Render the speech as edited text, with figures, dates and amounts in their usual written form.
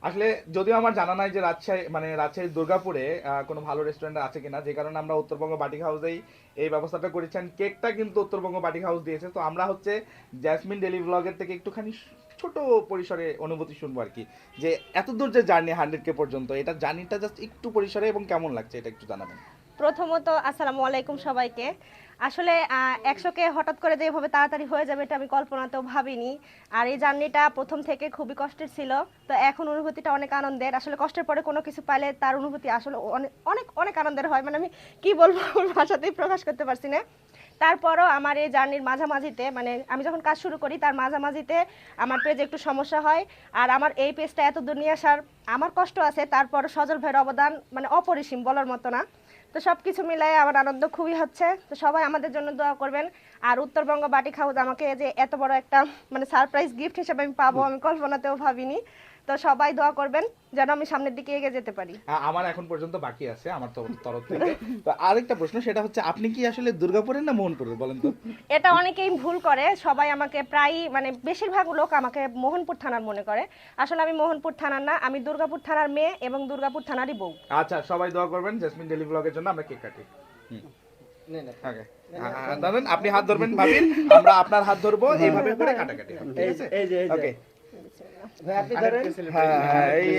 আসলে যদিও আমার জানা নাই যে রাজশাহীর দুর্গাপুরে কোনো ভালো রেস্টুরেন্ট আছে কিনা, যে কারণে আমরা উত্তরবঙ্গ বাটিক হাউসেই এই ব্যবস্থাটা করেছেন। কেকটা কিন্তু উত্তরবঙ্গ বাটিক হাউস দিয়েছে। তো আমরা হচ্ছে জ্যাসমিন ডেলি ব্লগের থেকে একটুখানি ছোট পরিসরে অনুভূতি শুনবো আর কি, যে এত দূর যে জার্নি 100K পর্যন্ত, এটা জার্নিটা জাস্ট একটু পরিসরে এবং কেমন লাগছে এটা একটু জানাবেন। প্রথমত আসসালামু আলাইকুম সবাইকে। আসলে 100K হঠাৎ করে যে এভাবে তাড়াতাড়ি হয়ে যাবে এটা আমি কল্পনাতেও ভাবিনি। আর এই জার্নিটা প্রথম থেকে খুবই কষ্টের ছিল। তো এখন অনুভূতিটা অনেক আনন্দের। আসলে কষ্টের পরে কোনো কিছু পাইলে তার অনুভূতি আসলে অনেক অনেক অনেক আনন্দের হয়। মানে আমি কি বলবো আমার ভাষাতেই প্রকাশ করতে পারছি না। তারপরও আমার এই জার্নির মাঝামাঝিতে, মানে আমি যখন কাজ শুরু করি তার মাঝামাঝিতে আমার পেজে একটু সমস্যা হয়। আর আমার এই পেজটা এত দূর নিয়ে আসার আমার কষ্ট আছে, তারপর সজল ভাইয়ের অবদান মানে অপরিসীম, বলার মতো না। তো সব কিছু মিলাই আমার আনন্দ খুবই হচ্ছে। তো সবাই আমাদের জন্য দোয়া করবেন। আর উত্তরবঙ্গ বাটিক হাউস আমাকে যে এত বড় একটা মানে সারপ্রাইজ গিফট হিসেবে আমি পাবো আমি কল্পনাতেও ভাবিনি। তো সবাই দোয়া করবেন যেন আমি সামনের দিকে এগিয়ে যেতে পারি। আমার এখন পর্যন্ত বাকি আছে আমার তরফ থেকে। তো আরেকটা প্রশ্ন, সেটা হচ্ছে আপনি কি আসলে দুর্গাপুরের না মোহনপুরের বলেন তো? এটা অনেকেই ভুল করে, সবাই আমাকে প্রায় মানে বেশিরভাগ লোক আমাকে মোহনপুর থানার মনে করে। আসলে আমি মোহনপুর থানার না, আমি দুর্গাপুর থানার মেয়ে এবং দুর্গাপুর থানারই বউ। আচ্ছা, সবাই দোয়া করবেন জ্যাসমিন ডেলি ব্লগের জন্য। আমরা কেক কাটি। ওকে, ধরেন আপনি হাত ধরবেন ভাবির, আমরা আপনার হাত ধরবো, এইভাবে করে কাটাকাটি হবে, ঠিক আছে? ওকে, ভাই আপনি ধরেন। হ্যাঁ হ্যাঁ, এই